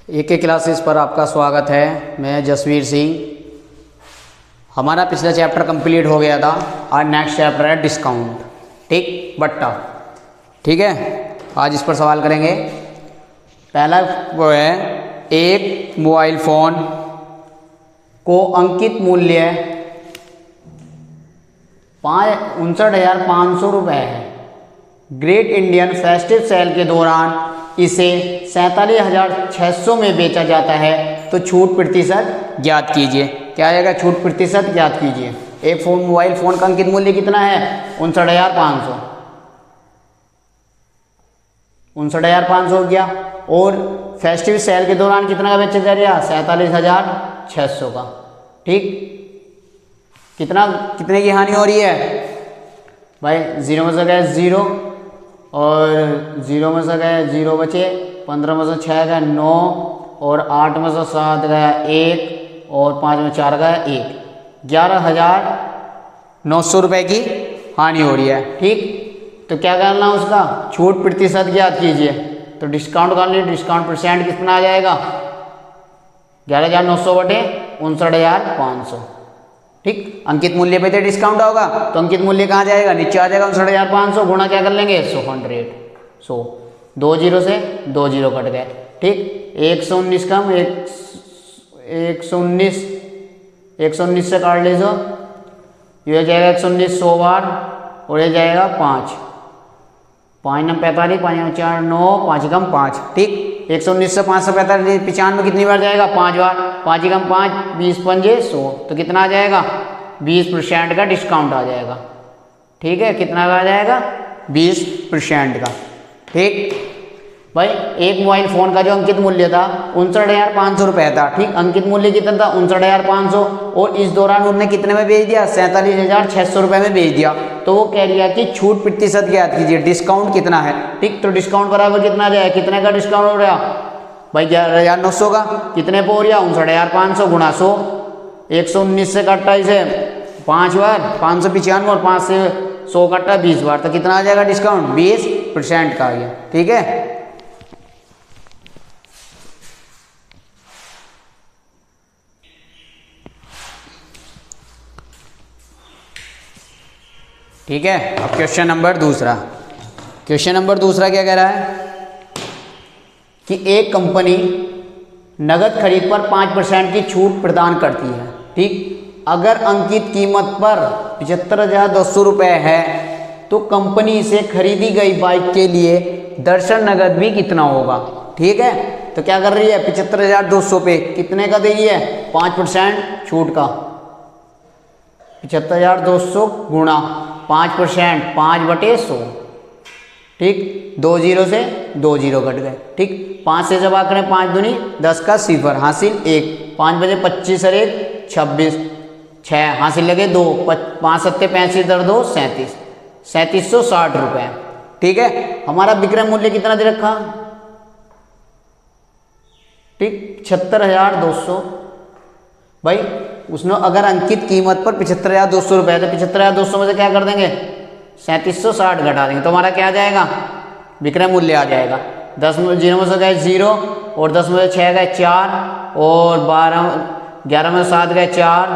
एक क्लासेस पर आपका स्वागत है। मैं जसवीर सिंह। हमारा पिछला चैप्टर कंप्लीट हो गया था। आज नेक्स्ट चैप्टर है डिस्काउंट। ठीक, बट्टा। ठीक है, आज इस पर सवाल करेंगे। पहला वो है, एक मोबाइल फ़ोन को अंकित मूल्य 59,500 रुपये है। ग्रेट इंडियन फेस्टिव सेल के दौरान इसे 47,600 में बेचा जाता है, तो छूट प्रतिशत ज्ञात कीजिए। क्या आएगा? छूट प्रतिशत ज्ञात कीजिए। एक मोबाइल फ़ोन का अंकित मूल्य कितना है? 59,500। 59,500 हो गया। और फेस्टिव सेल के दौरान कितना का बेचा जा रहा है? 47,600 का। ठीक, कितने की हानि हो रही है भाई? 0 में से गए 0 और 0 में से गए 0 बचे, 15 में से 6 गए 9 और 8 में से 7 गया 1 और 5 में 4 गया 1। 11,900 रुपये की हानि हो रही है। ठीक, तो क्या करना उसका? छूट प्रतिशत ज्ञात कीजिए। तो डिस्काउंट कर लीजिए। डिस्काउंट परसेंट कितना आ जाएगा? 11,900 बटे 59,500। ठीक, अंकित मूल्य पे तो डिस्काउंट होगा, तो अंकित मूल्य कहाँ जाएगा? नीचे आ जाएगा। 59,500 गुणा क्या कर लेंगे? 100। 2 0 से 2 0 कट गए। ठीक, 119 कम 119 से काट लीजिए। ये जाएगा 119 100 बार और ये जाएगा 5 5 9 45, 5 9 4 9, 5 कम 5। ठीक, 119 से 545 95 कितनी बार जाएगा? 5 बार। 5 कम 5 20 पंजे 100, तो कितना आ जाएगा? 20% का डिस्काउंट आ जाएगा। ठीक है, कितना का आ जाएगा? 20% का। ठीक भाई, एक मोबाइल फ़ोन का जो अंकित मूल्य था 59,500 रुपये था। ठीक, अंकित मूल्य कितना था? 59,500। और इस दौरान उन्होंने कितने में बेच दिया? 47,600 रुपये में बेच दिया। तो वो कह रही है कि छूट प्रतिशत ज्ञात कीजिए, डिस्काउंट कितना है। ठीक, तो डिस्काउंट बराबर कितना जाए? कितने का डिस्काउंट हो रहा भाई? 11,900 का। कितने पे हो रहा? 59,500 गुणा 100। 119 से कट्टा इसे 5 बार, 595 और 5 से 100 कट्टा 20 बार, तो कितना आ जाएगा डिस्काउंट? 20% का आ गया। ठीक है, ठीक है। अब क्वेश्चन नंबर दूसरा क्या कह रहा है कि एक कंपनी नगद खरीद पर 5% की छूट प्रदान करती है। ठीक, अगर अंकित कीमत पर 75,200 रुपये है, तो कंपनी से खरीदी गई बाइक के लिए दर्शन नगद भी कितना होगा? ठीक है, तो क्या कर रही है? 75,200 पे कितने का दे रही है? 5% छूट का। 75,200 गुणा 5%, 5 बटे 100। ठीक, 2 0 से 2 0 कट गए। ठीक, 5 से जब करें 5 दूनी 10 का 0 हासिल 1, 5 बजे 25 और 1 26, 6 हासिल लगे 2, 5 सत्ते 35 दर 2 37, 3760 रुपये। ठीक है, हमारा विक्रय मूल्य कितना दे रखा? ठीक, 76,200। भाई उसने अगर अंकित कीमत पर 75,200 रुपये, तो 75,200 में से क्या कर देंगे? 3760 घटा देंगे, तो हमारा क्या आ जाएगा? विक्रय मूल्य आ जाएगा। 10 में 0 में से गए 0 और 10 में से 6 गए 4 और 11 में से 7 गए 4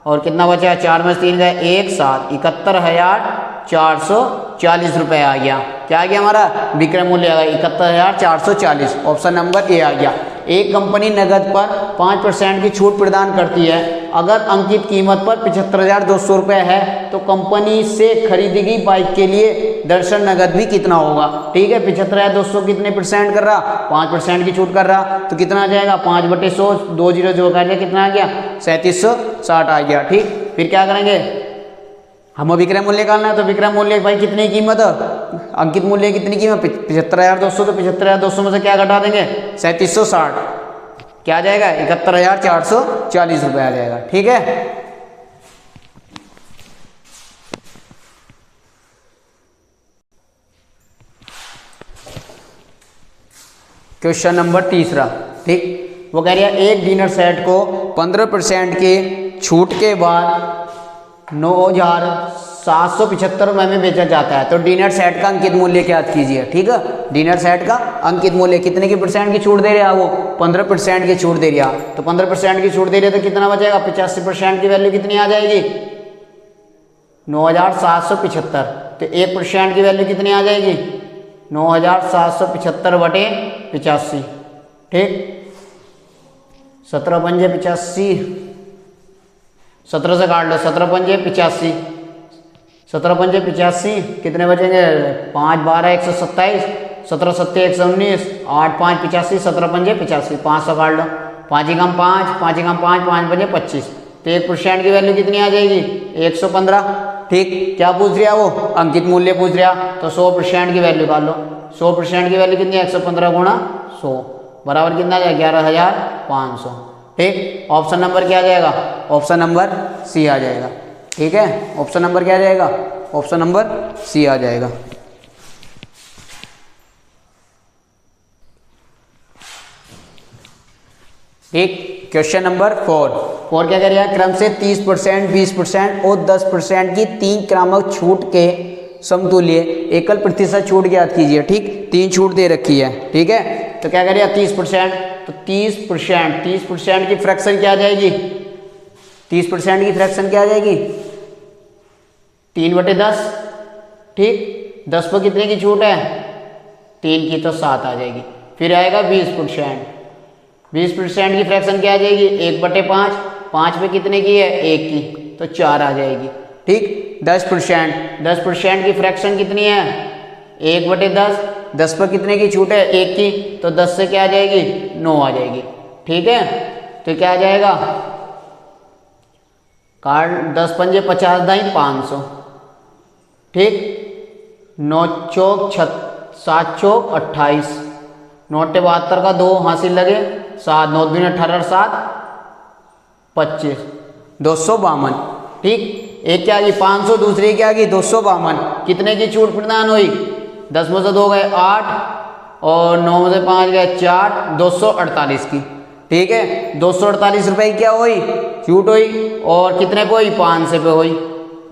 और कितना बचा? 4 में से 3 गए 1 7, 71,440 रुपये आ गया। क्या आ गया? हमारा विक्रय मूल्य आ गया 71,440। ऑप्शन नंबर ए आ गया। एक कंपनी नगद पर 5% की छूट प्रदान करती है। अगर अंकित कीमत पर 75,200 रुपये है, तो कंपनी से खरीदी गई बाइक के लिए दर्शन नगद भी कितना होगा? ठीक है, 75,200 कितने परसेंट कर रहा? 5% की छूट कर रहा, तो कितना आ जाएगा? 5 बटे 100, 2 0 जो कर लिया, कितना आ गया? 3760 आ गया। ठीक, फिर क्या करेंगे? हमें विक्रय मूल्य निकालना है, तो विक्रय मूल्य भाई कितनी कीमत है? अंकित मूल्य कितनी कीमत? 75,200, तो 75,200 में से क्या घटा देंगे? 3760। क्या आ जाएगा? 71,440 रुपये आ जाएगा। ठीक है, क्वेश्चन नंबर तीसरा। ठीक, वो कह रही है एक डिनर सेट को 15% के छूट के बाद 9,000 775 रुपये में बेचा जाता है। तो डी नेट सेट का अंकित मूल्य ज्ञात कीजिए। ठीक है, डी नेट सेट का अंकित मूल्य कितने की परसेंट की छूट दे रहा है वो 15% की छूट दे रहा। तो 15% की छूट दे रही है तो कितना बचेगा, 85% की वैल्यू कितनी आ जाएगी, 9775। तो 1% की वैल्यू कितनी आ जाएगी, 9775 बटे 85। ठीक, 17 पंजे 85, 17 से काट लो, 17 पंजे 85, 17 पंजे 85 कितने बचेंगे, 5 12 127, 17 सत्ते 119, 8 5 85, 17 पंजे 85, 500 काट लो, 5 ही कम 5, 5 ही कम 5, 5 पंजे 25। तो 1% की वैल्यू कितनी आ जाएगी, 115। ठीक, क्या पूछ रहा वो, अंकित मूल्य पूछ रहा। तो 100% की वैल्यू निकाल लो। 100% की वैल्यू कितनी है, 115 गुणा 100 बराबर कितना आ जाएगा, 11,500। ठीक, ऑप्शन नंबर क्या आ जाएगा, ऑप्शन नंबर सी आ जाएगा। ठीक है, ऑप्शन नंबर क्या आ जाएगा, ऑप्शन नंबर सी आ जाएगा। ठीक, क्वेश्चन नंबर 4 क्या कह रहा है, क्रम से 30%, 20% और 10% की 3 क्रामक छूट के समतुल्य एकल प्रतिशत छूट ज्ञात कीजिए। ठीक, 3 छूट दे रखी है। ठीक है, तो क्या कह रहा है 30%, तो 30% की फ्रैक्शन क्या आ जाएगी, 30% की फ्रैक्शन क्या आ जाएगी, 3/10। ठीक, 10 पर कितने की छूट है, 3 की, तो 7 आ जाएगी। फिर आएगा 20%, 20% की फ्रैक्शन क्या आ जाएगी, 1/5, 5 पे कितने की है, 1 की, तो 4 आ जाएगी। ठीक, 10% की फ्रैक्शन कितनी है, 1/10, 10 पर कितने की छूट है, 1 की, तो 10 से क्या आ जाएगी, 9 आ जाएगी। ठीक है, तो क्या आ जाएगा, कार्ड 10 पंजे 50 दाई 500। ठीक, 9 चौक 7 चौक 28, 9 72 का 2 हासिल लगे, 7 9 दूनी 18 7 25, 252। ठीक, एक क्या आ गई 500, दूसरी क्या आ गई 252। कितने की छूट प्रदान हुई, 10 में से 2 गए 8 और 9 में से 5 गए 4, 248 की। ठीक है, 248 रुपए की क्या हुई, छूट हुई, और कितने पे हुई, 500 पे हुई,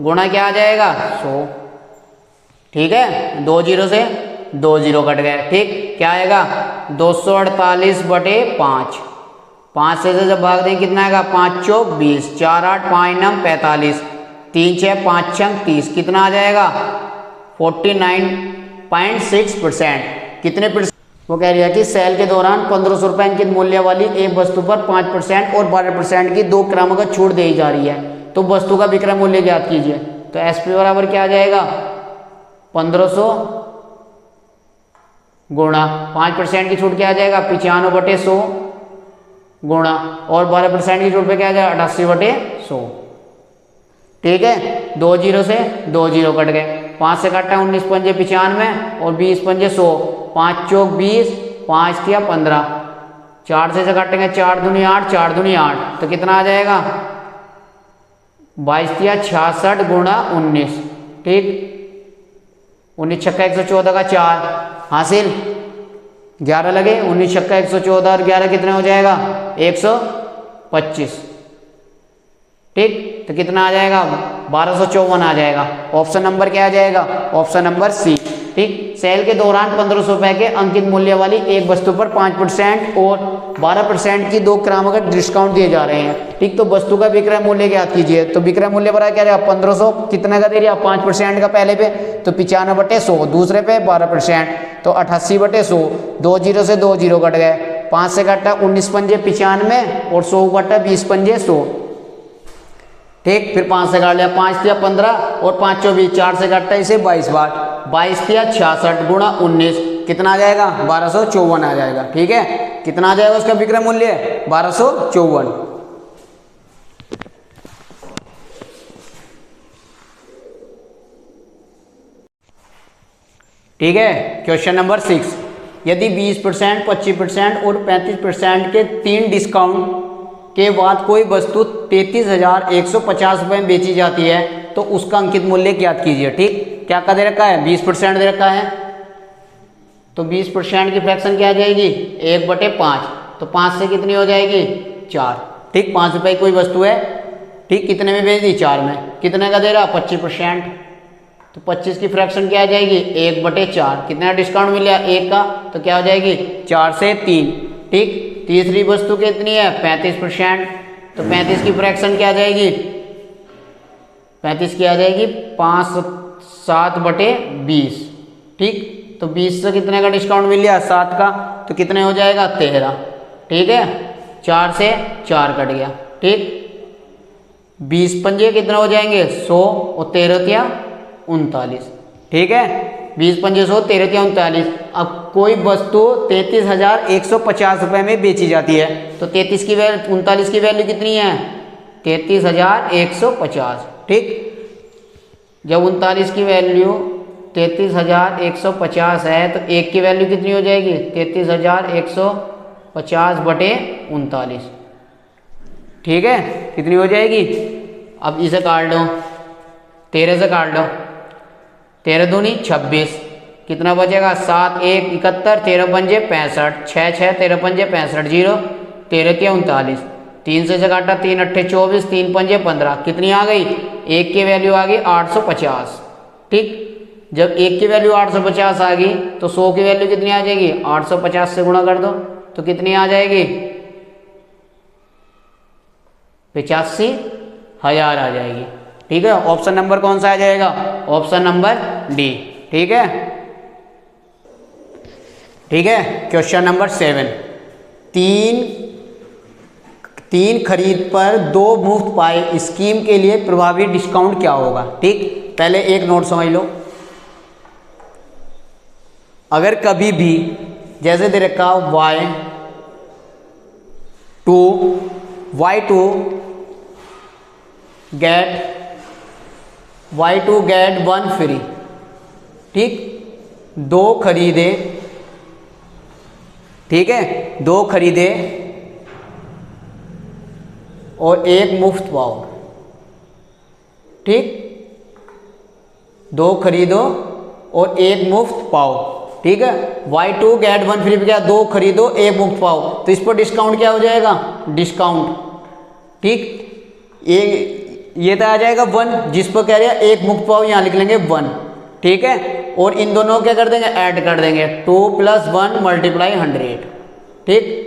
गुणा क्या आ जाएगा, 100। ठीक है, 2 जीरो से 2 जीरो कट गए। ठीक, क्या आएगा, 248 बटे 5, 5 से जब भाग दें कितना आएगा, 5 चौक 20, 4 8 5 9 45, 3 6 5 6 30, कितना आ जाएगा, 49.6%। कितने परसेंट, वो कह रही है कि सेल के दौरान 1500 रुपये अंकित मूल्य वाली एक वस्तु पर 5% और 12% की 2 क्रमागत छूट दी जा रही है। तो वस्तु का विक्रय मूल्य ज्ञात कीजिए। तो एसपी बराबर क्या आ जाएगा, 1500 गुणा 5% की छूट क्या आ जाएगा, 95/100 गुणा, और 12% की छूट पे क्या आ जाएगा, 88/100। ठीक है, 2 जीरो से 2 जीरो कट गए, 5 से काटा 19 पंजे 95 और 20 पंजे 100, 5 चौक 20, 5 किया 15, 4 से काटेंगे 4 दूनी 8, 4 दूनी 8, तो कितना आ जाएगा, 22 किया 66 गुणा 19। ठीक, 19 छक्का 114 का 4 हासिल, 11 लगे, 19 छक्का 114 और 11 कितने हो जाएगा, 125। ठीक, तो कितना आ जाएगा, 1254 आ जाएगा। ऑप्शन नंबर क्या आ जाएगा, ऑप्शन नंबर सी। ठीक, सेल के दौरान 1500 रुपए के अंकित मूल्य वाली एक वस्तु पर 5% और 12% की 2 क्रमागत डिस्काउंट दिए जा रहे हैं। ठीक, तो वस्तु का विक्रय मूल्य ज्ञात कीजिए। तो विक्रय मूल्य बड़ा क्या रहेगा, 1500 कितने का दे रहा, 5% का पहले पे, तो 95/100, दूसरे पे 12%, तो 88/100, 2 जीरो से 2 जीरो कट गए, 5 से काटा 19 पंजे 95 और 100 काटा 20 पंजे 100। ठीक, फिर 5 से काट लिया, 5 किया 15 और 5 24, 4 से काटता इसे 22 बार, 22 किया 66 गुणा 19, कितना आ जाएगा, 1254 आ जाएगा। ठीक है, कितना आ जाएगा उसका विक्रय मूल्य, 1254। ठीक है, क्वेश्चन नंबर 6, यदि 20%, 25% और 35% के 3 डिस्काउंट के बाद कोई वस्तु 33,150 रुपये में बेची जाती है तो उसका अंकित मूल्य ज्ञात कीजिए। ठीक, क्या का दे रखा है, 20% दे रखा है, तो 20% की फ्रैक्शन क्या आ जाएगी, 1/5, तो 5 से कितनी हो जाएगी, 4। ठीक, 5 रुपये की कोई वस्तु है, ठीक, कितने में बेच दी? 4 में। कितने का दे रहा? 25%। तो 25 की फ्रैक्शन क्या आ जाएगी? 1/4। कितना डिस्काउंट मिला? 1 का, तो क्या हो जाएगी? 4 से 3। ठीक, तीसरी वस्तु कितनी है? 35%। तो 35 की फ्रैक्शन क्या आ जाएगी? 35 की आ जाएगी 7/20। ठीक, तो 20 से कितने का डिस्काउंट मिल गया? 7 का, तो कितने हो जाएगा? 13। ठीक है, 4 से 4 कट गया। ठीक, 20 पंजे कितने हो जाएंगे? 100 और 13 या 39। ठीक है, 20 पंजे 100, 13 या 39। अब कोई वस्तु 33,150 रुपये में बेची जाती है, तो 39 की वैल्यू कितनी है? 33,150। ठीक, जब 39 की वैल्यू 33,150 है तो 1 की वैल्यू कितनी हो जाएगी? 33,150/39। ठीक है, कितनी हो जाएगी? अब इसे काट दो, 13 से काट दो, 13 दूनी 26। कितना बचेगा? 7 1 71, 13 पंजे 65, 6 6 13 पंजे 65, 0 13 के 39। 3 से काटा, 3 8 24, 3 पंजे 15। कितनी आ गई? 1 की वैल्यू आ गई 850। ठीक, जब 1 की वैल्यू 850 आ गई तो 100 की वैल्यू कितनी आ जाएगी? 850 से गुणा कर दो, तो कितनी आ जाएगी? 85,000 आ जाएगी। ठीक है, ऑप्शन नंबर कौन सा आ जाएगा? Option number D. ठीक है, ठीक है। क्वेश्चन नंबर 7, तीन खरीद पर 2 मुफ्त पाए स्कीम के लिए प्रभावी डिस्काउंट क्या होगा? ठीक, पहले एक नोट समझ लो। अगर कभी भी जैसे दे रखा y2 गेट 1 फ्री। ठीक, 2 खरीदे, ठीक है, 2 खरीदे और 1 मुफ्त पाओ। ठीक, 2 खरीदो और 1 मुफ्त पाओ। ठीक है, y2 गेट 1 फ्री पे क्या? 2 खरीदो 1 मुफ्त पाओ, तो इस पर डिस्काउंट क्या हो जाएगा? डिस्काउंट। ठीक, ये तो आ जाएगा 1, जिस पर कह रहे हैं 1 मुफ्त पाओ, यहां लिख लेंगे 1। ठीक है, और इन दोनों क्या कर देंगे? ऐड कर देंगे, 2 + 1 × 100। ठीक,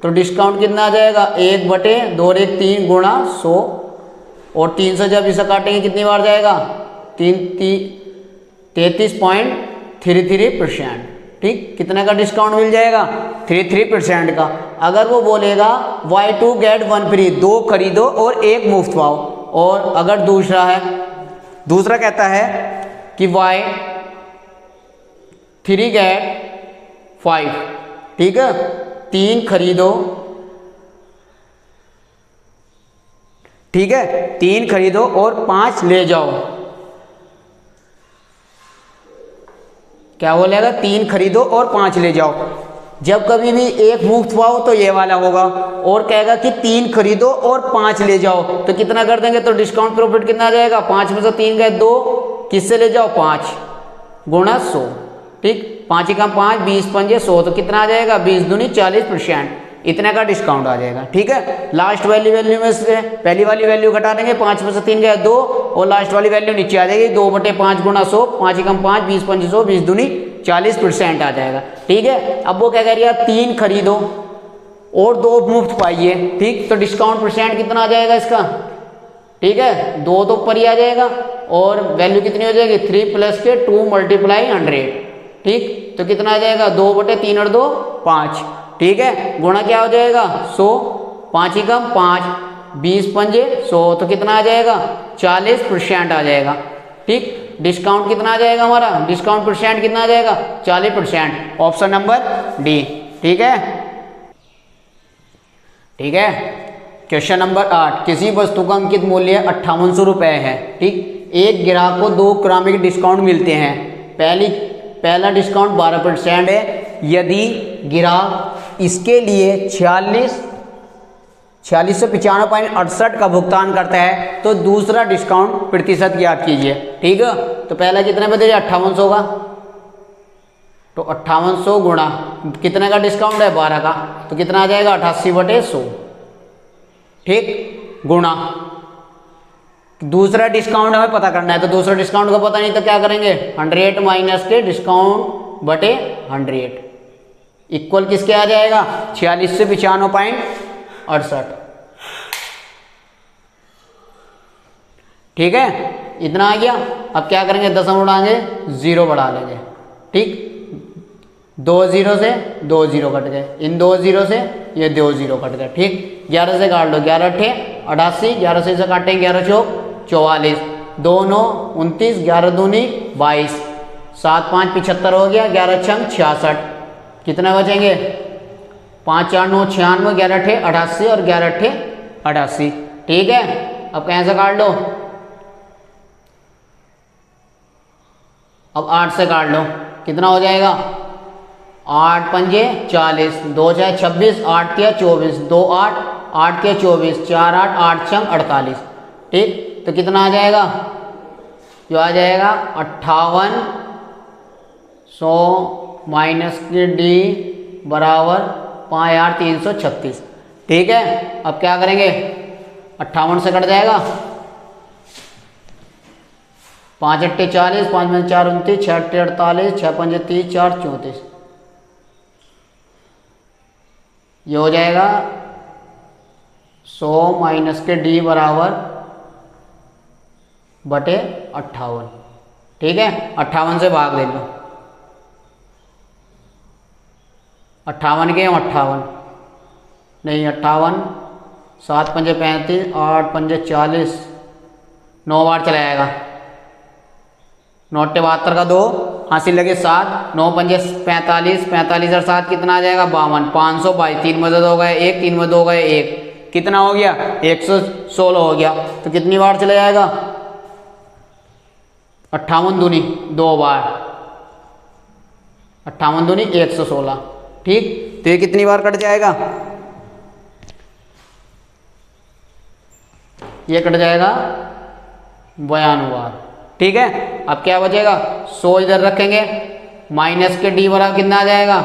तो डिस्काउंट कितना आ जाएगा? 1/2 और 1 3 गुणा 100, और 3 से जब इसे काटेंगे कितनी बार जाएगा? 33.33%। ठीक, कितने का डिस्काउंट मिल जाएगा? 33% का। अगर वो बोलेगा y2 गेट 1 फ्री, 2 खरीदो और 1 मुफ्त पाओ, और अगर दूसरा कहता है कि y3 गेट 5। ठीक है, 3 खरीदो, ठीक है, 3 खरीदो और 5 ले जाओ। क्या बोलेगा? 3 खरीदो और 5 ले जाओ। जब कभी भी 1 मुफ्त पाओ तो ये वाला होगा, और कहेगा कि 3 खरीदो और 5 ले जाओ, तो कितना कर देंगे? तो डिस्काउंट प्रॉफिट कितना आ जाएगा? 5 में से 3 गए 2, किससे ले जाओ? 5 गुणा 100। ठीक, 5 × 5 20 पंजे 100, तो कितना आ जाएगा? 20 दूनी 40%। इतने का डिस्काउंट आ जाएगा। ठीक है, लास्ट वैल्यू में से पहली वाली वैल्यू घटा देंगे, 5 में से 3 गया 2, और लास्ट वाली वैल्यू नीचे आ जाएगी 2/5 गुणा 100, 5 × 5 20 पंजे 100, 20 दूनी 40% आ जाएगा। ठीक है, अब वो क्या कह रही है? 3 खरीदो और 2 मुफ्त पाइए। ठीक, तो डिस्काउंट परसेंट कितना आ जाएगा इसका? ठीक है, 2 तो ऊपर ही आ जाएगा, और वैल्यू कितनी हो जाएगी? 3 + 2 × 100। ठीक, तो कितना आ जाएगा? 2/3 और 2 5। ठीक है, गुणा क्या हो जाएगा? 100, 5 × 5 20 पंजे 100, तो कितना आ जाएगा? 40% आ जाएगा। ठीक, डिस्काउंट कितना आ जाएगा हमारा? डिस्काउंट परसेंट कितना आ जाएगा? 40%। Option number D. ठीक है, ठीक है। क्वेश्चन नंबर 8, किसी वस्तु का अंकित मूल्य 5800 रुपये है। ठीक, एक ग्राहक को 2 ग्रामिक डिस्काउंट मिलते हैं। पहला डिस्काउंट 12% है। यदि ग्राहक इसके लिए 46 से 95.68 का भुगतान करता है तो दूसरा डिस्काउंट प्रतिशत ज्ञात कीजिए। ठीक है, तो पहला कितने पे दे दिया? 5800 का, तो 5800 गुणा कितने का डिस्काउंट है? 12 का, तो कितना आ जाएगा? 88/100। ठीक, गुणा दूसरा डिस्काउंट हमें पता करना है, तो दूसरा डिस्काउंट का पता नहीं तो क्या करेंगे, 100 माइनस के डिस्काउंट बटे 100 इक्वल किसके आ जाएगा, 46 से 95.68। ठीक है, इतना आ गया। अब क्या करेंगे, दशम उड़ाएंगे, 0 बढ़ा लेंगे। ठीक, 2 0 से 2 0 कट गए, इन 2 0 से ये 2 0 कट गए। ठीक, 11 से काट लो, 11 अट्ठे 88, 11 से काटें 11 चौक 44, 2 9 29, 11 दूनी 22, 7 5 75 हो गया, 11 छंग 66, कितना बचेंगे, 5 4 9 96, 11 अट्ठे 88 और 11 अट्ठे 88। ठीक है, अब कहाँ से काट लो, अब 8 से काट लो, कितना हो जाएगा, 8 पंजे 40, 2 6 26, 8 के 24, 2 8, 8 के 24, 4 8, 8 छंग 48। ठीक, तो कितना आ जाएगा, जो आ जाएगा 5800 माइनस के डी बराबर 5336। ठीक है, अब क्या करेंगे, 58 से कट जाएगा, 5 अट्ठे 40, 5 में 4 29, 6 अट्ठे 48, 6 पंजे 30, 4 34, ये हो जाएगा 100 माइनस के डी बराबर बटे 58। ठीक है, 58 से भाग दे लो, 58 के 58 नहीं 58, 7 पंजे 35, 8 पंजे 40, 9 बार चला जाएगा, 9 अट्ठे 72 का 2 हासिल लगे 7, 9 पंजे 45, 45 और 7 कितना आ जाएगा, 52, 522, 3 में 2 हो गए 1, 3 में 2 हो गए 1, कितना हो गया, 116 हो गया। तो कितनी बार चला जाएगा, 58 दूनी 2 बार, 58 दूनी 116। ठीक, तो ये कितनी बार कट जाएगा, ये कट जाएगा 92 बार। ठीक है, अब क्या बचेगा, 100 इधर रखेंगे, माइनस के डी बराबर कितना आ जाएगा,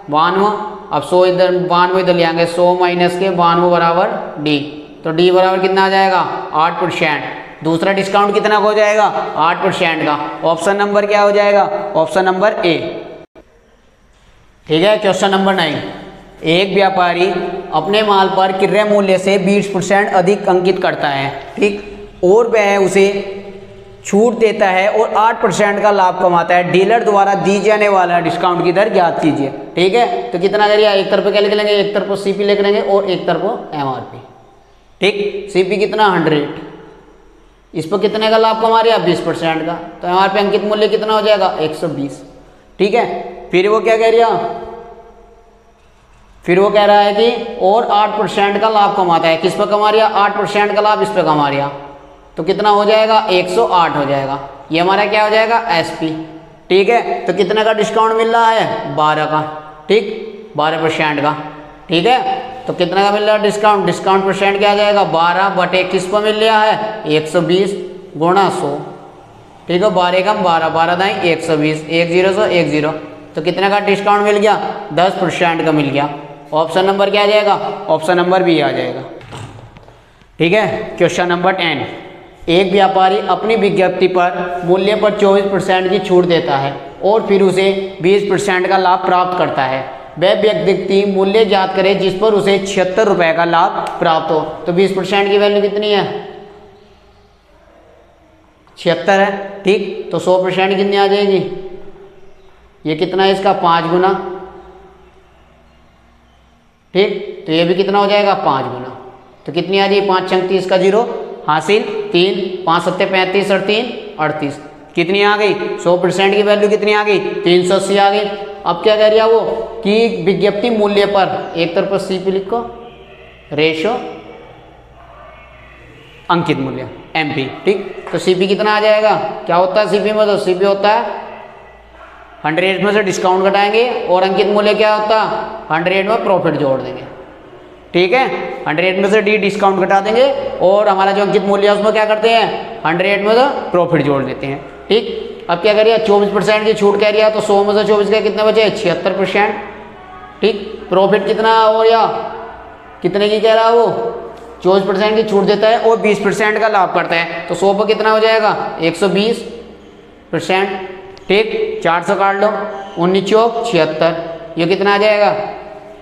92। अब 100 इधर 92 इधर ले आएंगे, 100 माइनस के 92 बराबर डी, तो डी बराबर कितना आ जाएगा, 8%। दूसरा डिस्काउंट कितना हो जाएगा, 8% का। ऑप्शन नंबर क्या हो जाएगा, ऑप्शन नंबर ए। ठीक है, क्वेश्चन नंबर 9, एक व्यापारी अपने माल पर क्रय मूल्य से 20% अधिक अंकित करता है। ठीक, और वह उसे छूट देता है और 8% का लाभ कमाता है, डीलर द्वारा दी जाने वाला डिस्काउंट की दर ज्ञात कीजिए। ठीक है, तो कितना करिए, एक तरफ क्या लिख लेंगे, एक तरफ सीपी लिख लेंगे और एक तरफ एमआरपी। ठीक, सीपी कितना 100, इस पर कितने का लाभ कमा रहा है, 20% का, तो एमआरपी अंकित मूल्य कितना हो जाएगा, 120। ठीक है, फिर वो क्या कह रहा, फिर वो कह रहा है कि और 8% का लाभ कमाता है, किस पर कमा रहा, 8% का लाभ इस पर कमा रहा, तो कितना हो जाएगा, 108 हो जाएगा। ये हमारा क्या हो जाएगा, एसपी। ठीक है, तो कितने का डिस्काउंट मिल रहा है, 12 का। ठीक, 12% का। ठीक है, तो कितने का मिल रहा है डिस्काउंट, डिस्काउंट परसेंट क्या आ जाएगा, 12 बटे किस पर मिल रहा है, 120 गुणा 100। ठीक है, 12 कम 12, 12 दाई 120, 1 0 100 1 0, तो कितने का डिस्काउंट मिल गया, 10% का मिल गया। ऑप्शन नंबर क्या आ जाएगा, ऑप्शन नंबर बी आ जाएगा। ठीक है, क्वेश्चन नंबर 10, एक व्यापारी अपनी विज्ञप्ति पर मूल्य पर 24% की छूट देता है और फिर उसे 20% का लाभ प्राप्त करता है। वह व्यक्ति मूल्य ज्ञात करे जिस पर उसे 76 रुपये का लाभ प्राप्त हो। तो 20% की वैल्यू कितनी है, 76 है। ठीक, तो 100% कितनी आ जाएगी, ये कितना है इसका 5 गुना। ठीक, तो ये भी कितना हो जाएगा 5 गुना, तो कितनी आ जाएगी, 5 छंग 30 का 0 हासिल 3, 5 सत्ते 35 और 3 38, कितनी आ गई, 100% की वैल्यू कितनी आ गई, 380 आ गई। अब क्या कह रहा है वो कि विज्ञप्ति मूल्य पर, एक तरफ पर सीपी लिखो, रेशो अंकित मूल्य एमपी। ठीक, तो सीपी कितना आ जाएगा, क्या होता है सीपी में, तो सीपी होता है 100 में से डिस्काउंट घटाएंगे और अंकित मूल्य क्या होता है, 100 में प्रॉफिट जोड़ देंगे। ठीक है, 100 में से डी डिस्काउंट घटा देंगे और हमारा जो अंकित मूल्य है उसमें क्या करते हैं, 100 में से प्रॉफिट जोड़ देते हैं। ठीक, अब क्या करिए, 24% की छूट कह रही है, तो 100 में से 24 का कितने बचे, 76%। ठीक, प्रॉफिट कितना हो, या कितने की कह रहा है वो, 24% की छूट देता है और 20% का लाभ करता है। तो 100 पर कितना हो जाएगा 120%। ठीक, 400 काट लो, 19 चौक 76, ये कितना आ जाएगा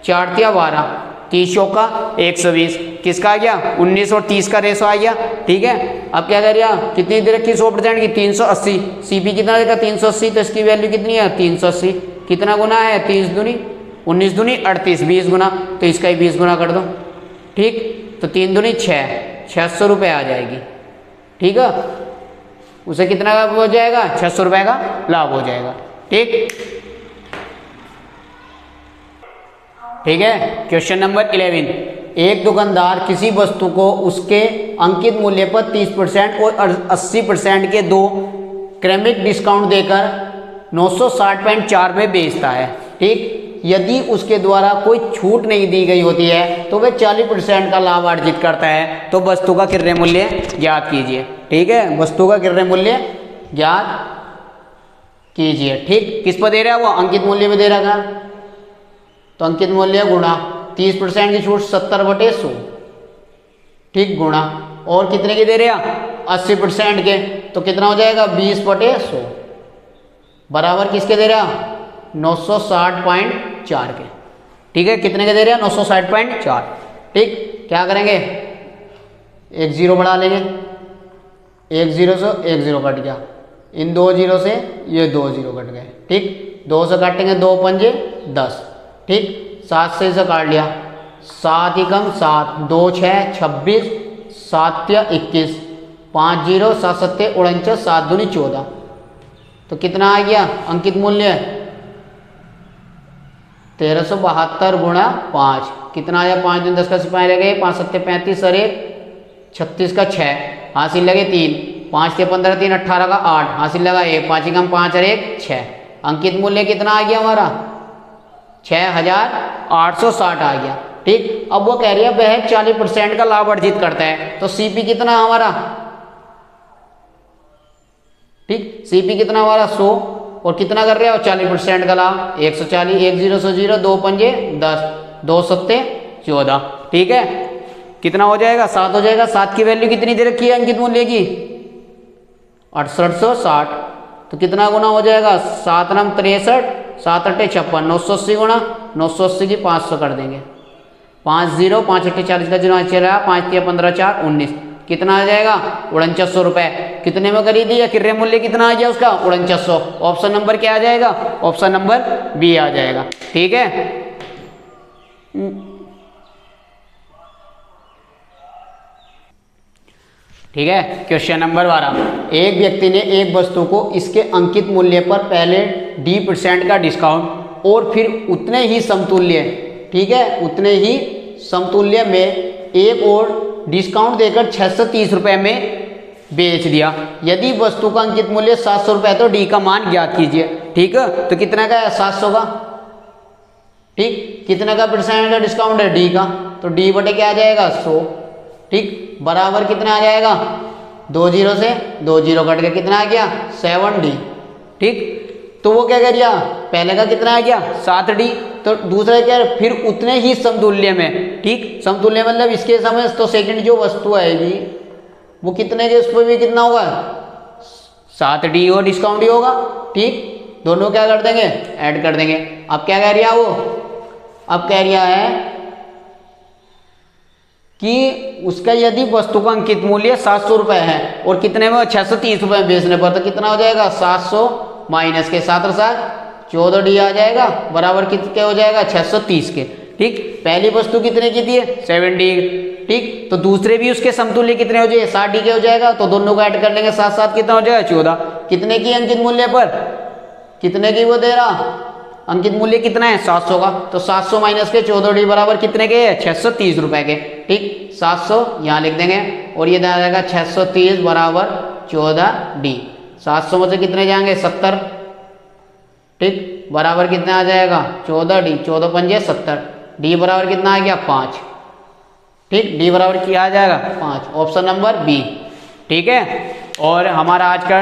4 तिया 12, 30 चौका 120, किसका आ गया 19 और 30 का रेशो आ गया। ठीक है, अब क्या करिए, कितनी दे रखी 100% की 380, सीपी कितना देगा 380, तो इसकी वैल्यू कितनी है 380, कितना गुना है 30 दूनी 19 दूनी 38, 20 गुना, तो इसका ही 20 गुना कर दो। ठीक, तो 3 दूनी 6, 600 रुपये आ जाएगी। ठीक है, उसे कितना का हो जाएगा 600 रुपये का लाभ हो जाएगा। ठीक, ठीक है। क्वेश्चन नंबर 11, एक दुकानदार किसी वस्तु को उसके अंकित मूल्य पर 30% और 80% के दो क्रमिक डिस्काउंट देकर 960.4 में बेचता है। ठीक, यदि उसके द्वारा कोई छूट नहीं दी गई होती है तो वह 40% का लाभ अर्जित करता है। तो वस्तु का क्रय मूल्य ज्ञात कीजिए। ठीक है, वस्तु का क्रय मूल्य ज्ञात कीजिए। ठीक, किस पर दे रहा है वो अंकित मूल्य में दे रहा है, तो अंकित मूल्य गुणा 30% की छूट 70/100। ठीक, गुणा और कितने के दे रहे हैं 80% के, तो कितना हो जाएगा 20/100 बराबर किसके दे रहा 960.4 के। ठीक है, कितने के दे रहे हैं 960.4। ठीक, क्या करेंगे एक जीरो बढ़ा लेंगे, एक जीरो से एक जीरो कट गया, इन 2 जीरो से ये 2 जीरो कट गए। ठीक, 2 से काटेंगे 2 पंजे 10। ठीक, 7 से इसे काट लिया, 7 ही कम 7, 2 6 26, 7 या 21, 5 जीरो 7 सत्ते 49, 7 दूनी 14, तो कितना आ गया अंकित मूल्य 1372 गुणा 5, कितना आया 5 दिन 10 का सिपाही लगे, 5 सत्ते 35 और 1 36 का 6, हासिल लगे 3, 5 से 15 3 18 का 8, हासिल लगा 1, 5 कम 5 और 1 6, अंकित मूल्य कितना आ गया हमारा 6860 आ गया। ठीक, अब वो कह रही है वह 40% का लाभ अर्जित करता है, तो सीपी कितना हमारा, ठीक सीपी कितना हमारा 100 और कितना कर रहे हो 40% का लाभ 140, 1 0 100 0, 2 पंजे 10, 2 सत्ते 14। ठीक है, कितना हो जाएगा 7 हो जाएगा। 7 की वैल्यू कितनी दे रखी है अंकित मूल्य की 6860, तो कितना गुना हो जाएगा 7 नम 63, 7 अट्ठे 56, 980 गुणा 980 की 500 कर देंगे, 5 0 5 अट्ठे 40 का जीरो चला, 5 3 15 4 19, कितना आ जाएगा 4900 रुपये। कितने में खरीदी है क्रय मूल्य कितना आ गया उसका 4900। ऑप्शन नंबर क्या आ जाएगा, ऑप्शन नंबर बी आ जाएगा। ठीक है, ठीक है। क्वेश्चन नंबर 12, एक व्यक्ति ने एक वस्तु को इसके अंकित मूल्य पर पहले D% का डिस्काउंट और फिर उतने ही समतुल्य, ठीक है उतने ही समतुल्य में एक और डिस्काउंट देकर 630 रुपये में बेच दिया। यदि वस्तु का अंकित मूल्य 700 रुपये है तो डी का मान ज्ञात कीजिए। ठीक है, तो कितना का है 700 का। ठीक, कितने का % का डिस्काउंट है डी का, तो डी बटे क्या आ जाएगा 100। ठीक, बराबर कितना आ जाएगा 2 जीरो से 2 जीरो कट के कितना आ गया 7D। ठीक, तो वो क्या कर दिया पहले का कितना आ गया 7D, तो दूसरा क्या फिर उतने ही समतुल्य में। ठीक, समतुल्य मतलब इसके समय तो सेकंड जो वस्तु आएगी वो कितने के उस पर भी कितना होगा 7D और डिस्काउंट ही होगा। ठीक, दोनों क्या कर देंगे ऐड कर देंगे। अब क्या कह रहा वो, अब कह रहा है कि उसका यदि वस्तु का अंकित मूल्य 700 रुपये है और कितने में 630 रुपये में बेचने पर, तो कितना हो जाएगा 700 माइनस के 7 और 7 14D आ जाएगा बराबर कितने हो जाएगा 630 के। ठीक, पहली वस्तु कितने की थी 7D। ठीक, तो दूसरे भी उसके समतुल्य कितने हो जाए 60D के हो जाएगा, तो दोनों को ऐड कर लेंगे 7 7 कितना हो जाएगा 14। कितने की अंकित मूल्य पर, कितने की वो दे रहा अंकित मूल्य कितना है 700 का, तो 700 माइनस के 14D बराबर कितने के 630 रुपये के। ठीक, 700 यहाँ लिख देंगे और ये आ जाएगा 630 बराबर 14D। 700 में से कितने जाएंगे 70। ठीक, बराबर कितना आ जाएगा 14D, 14 पंजे 70, डी बराबर कितना आ गया 5। ठीक, डी बराबर क्या आ जाएगा 5, ऑप्शन नंबर बी। ठीक है, और हमारा आज का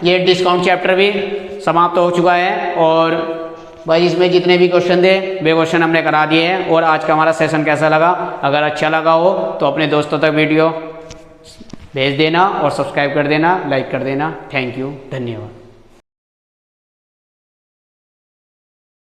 ये डिस्काउंट चैप्टर भी समाप्त हो चुका है और भाई इसमें जितने भी क्वेश्चन थे वे क्वेश्चन हमने करा दिए हैं। और आज का हमारा सेशन कैसा लगा, अगर अच्छा लगा हो तो अपने दोस्तों तक वीडियो भेज देना और सब्सक्राइब कर देना, लाइक कर देना। थैंक यू, धन्यवाद।